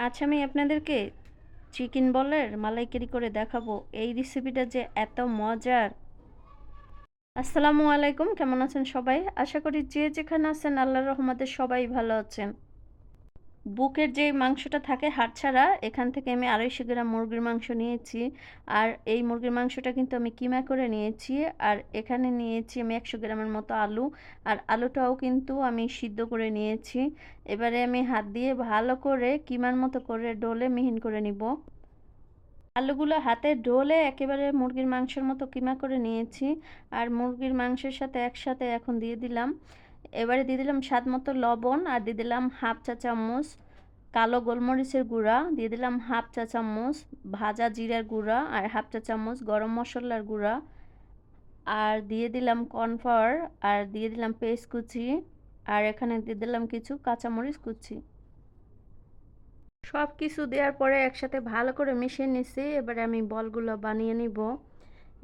আচ্ছা, আমি আপনাদেরকে চিকেন বলের মালাইকারি করে দেখাবো। এই রেসিপিটা যে এত মজার। আসসালামু আলাইকুম, কেমন আছেন সবাই? আশা করি যে যেখানে আছেন আল্লাহর রহমতে সবাই ভালো আছেন। বুকের যে মাংসটা থাকে হাড় ছাড়া, এখান থেকে আমি 250 গ্রাম মুরগির মাংস নিয়েছি। আর এই মুরগির মাংসটা কিন্তু আমি কিমা করে নিয়েছি। আর এখানে নিয়েছি আমি 100 গ্রামের মতো আলু। আর আলুটাও কিন্তু আমি সিদ্ধ করে নিয়েছি। এবারে আমি হাত দিয়ে ভালো করে কিমার মতো করে ডলে মিহিন করে নিব। আলুগুলো হাতে ডলে একেবারে মুরগির মাংসের মতো কিমা করে নিয়েছি। আর মুরগির মাংসের সাথে একসাথে এখন দিয়ে দিলাম, এবারে দিয়ে দিলাম স্বাদ মতো লবণ, আর দিয়ে দিলাম হাফ চা চামচ কালো গোলমরিচের গুঁড়া, দিয়ে দিলাম হাফ চা চামচ ভাজা জিরার গুঁড়া, আর হাফ চা চামচ গরম মশলার গুঁড়া, আর দিয়ে দিলাম কর্নফ্লাওয়ার, আর দিয়ে দিলাম পেস্ট কুচি, আর এখানে দিয়ে দিলাম কিছু কাঁচামরিচ কুচি। সব কিছু দেওয়ার পরে একসাথে ভালো করে মিশিয়ে নিছি। এবারে আমি বলগুলো বানিয়ে নিব।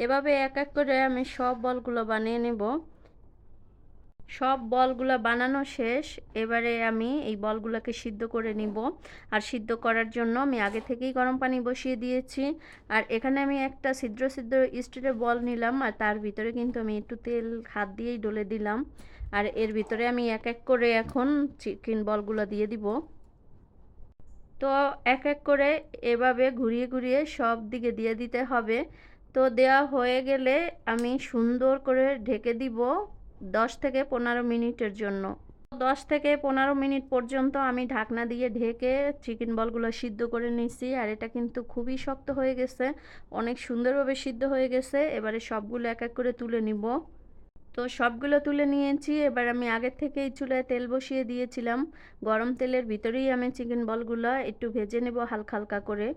এভাবে এক এক করে আমি সব বলগুলো বানিয়ে নিব। সব বলগুলো বানানো শেষ। এবারে আমি এই বলগুলোকে সিদ্ধ করে নিব। আর সিদ্ধ করার জন্য আমি আগে থেকেই গরম পানি বসিয়ে দিয়েছি। আর এখানে আমি একটা ছিদ্র ছিদ্র স্টিলের বল নিলাম, আর তার ভিতরে কিন্তু আমি একটু তেল হাত দিয়েই ডলে দিলাম। আর এর ভিতরে আমি এক এক করে এখন চিকেন বলগুলো দিয়ে দিব। তো এক এক করে এভাবে ঘুরিয়ে ঘুরিয়ে সব দিকে দিয়ে দিতে হবে। তো দেওয়া হয়ে গেলে আমি সুন্দর করে ঢেকে দিব 10 থেকে 15 মিনিটের জন্য। 10 থেকে 15 মিনিট পর্যন্ত আমি ঢাকনা দিয়ে ঢেকে চিকেন বলগুলো সিদ্ধ করে নিয়েছি। আর এটা কিন্তু খুবই শক্ত হয়ে গেছে, অনেক সুন্দরভাবে সিদ্ধ হয়ে গেছে। এবারে সবগুলো এক এক করে তুলে নিব। তো সবগুলো তুলে নিয়েছি। এবার আমি আগের থেকেই চুলায় তেল বসিয়ে দিয়েছিলাম। গরম তেলের ভিতরেই আমি চিকেন বলগুলো একটু ভেজে নেব হালকা হালকা করে।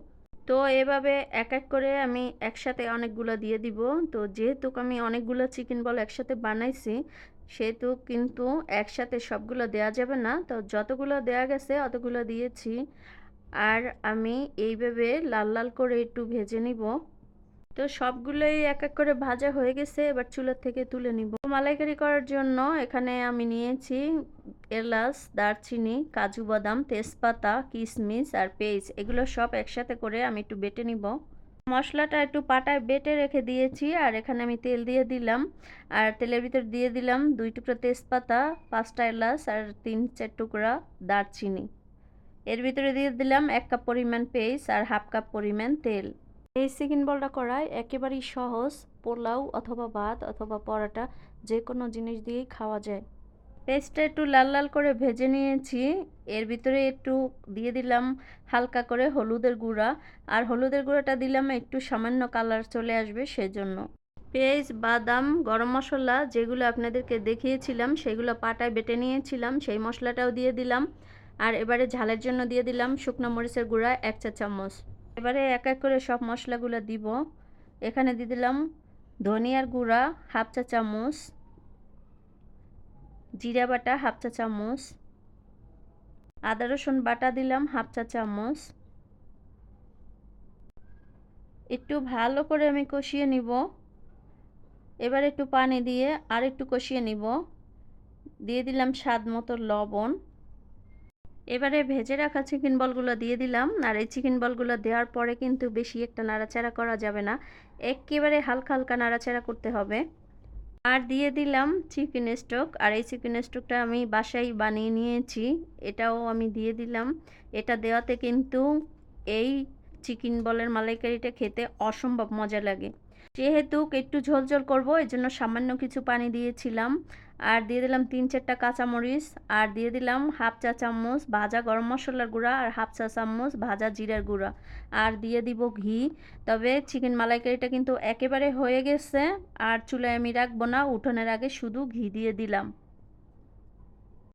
তো এভাবে এক এক করে আমি একসাথে অনেকগুলো দিয়ে দিব। তো যেহেতু আমি অনেকগুলো চিকেন বল একসাথে বানাইছি, সেহেতু কিন্তু একসাথে সবগুলো দেওয়া যাবে না। তো যতগুলো দেওয়া গেছে অতগুলো দিয়েছি। আর আমি এইভাবে লাল লাল করে একটু ভেজে নিব। তো সবগুলোই এক এক করে ভাজা হয়ে গেছে, এবার চুলা থেকে তুলে নিব। মালাইকারি করার জন্য এখানে আমি নিয়েছি এলাচ, দারচিনি, কাজু বাদাম, তেজপাতা, কিশমিশ আর পেস্ট। এগুলো সব একসাথে করে আমি একটু বেটে নিব। মশলাটা একটু পাটায় বেটে রেখে দিয়েছি। আর এখানে আমি তেল দিয়ে দিলাম। আর তেলের ভিতর দিয়ে দিলাম 2 টুকরা তেজপাতা, 5টা এলাচ আর 3-4 টুকরা দারচিনি। এর ভিতরে দিয়ে দিলাম 1 কাপ পরিমাণ পেস্ট আর হাফ কাপ পরিমাণ তেল। এই চিকেন বলটা করাই একেবারেই সহজ। পোলাও অথবা ভাত অথবা পরোটা যে কোনো জিনিস দিয়েই খাওয়া যায়। পেস্টটা একটু লাল লাল করে ভেজে নিয়েছি। এর ভিতরে একটু দিয়ে দিলাম হালকা করে হলুদের গুঁড়া। আর হলুদের গুঁড়াটা দিলাম একটু সামান্য কালার চলে আসবে সেজন্য। পেঁয়াজ, বাদাম, গরম মশলা যেগুলো আপনাদেরকে দেখিয়েছিলাম সেগুলো পাটায় বেটে নিয়েছিলাম, সেই মশলাটাও দিয়ে দিলাম। আর এবারে ঝালের জন্য দিয়ে দিলাম শুকনো মরিচের গুঁড়া 1 চা চামচ। এবারে এক এক করে সব মশলাগুলো দিব। এখানে দিয়ে দিলাম ধনিয়ার গুঁড়া হাফ চা চামচ, জিরা বাটা হাফ চা চামচ, আদা রসুন বাটা দিলাম হাফ চা চামচ। একটু ভালো করে আমি কষিয়ে নিব। এবার একটু পানি দিয়ে আর একটু কষিয়ে নিব। দিয়ে দিলাম স্বাদ মতো লবণ। এবারে ভেজে রাখা চিকেন বলগুলো দিয়ে দিলাম। আর এই চিকেন বলগুলো দেওয়ার পরে কিন্তু বেশি একটা নাড়াচাড়া করা যাবে না, একেবারে হালকা হালকা নাড়াচাড়া করতে হবে। আর দিয়ে দিলাম চিকেন স্টক। আর এই চিকেন স্টকটা আমি বাসায় বানিয়ে নিয়েছি, এটাও আমি দিয়ে দিলাম। এটা দেওয়াতে কিন্তু এই চিকেন বলের মালাইকারিটা খেতে অসম্ভব মজা লাগে। যেহেতু একটু ঝোল ঝোল করবো এই জন্য সামান্য কিছু পানি দিয়েছিলাম। আর দিয়ে দিলাম 3-4টা কাঁচামরিচ। আর দিয়ে দিলাম হাফ চা চামচ ভাজা গরম মশলার গুঁড়া আর হাফ চা চামচ ভাজা জিরার গুঁড়া। আর দিয়ে দিব ঘি। তবে চিকেন মালাইকারিটা কিন্তু একেবারে হয়ে গেছে। আর চুলায় আমি রাখবো না, উঠানোর আগে শুধু ঘি দিয়ে দিলাম।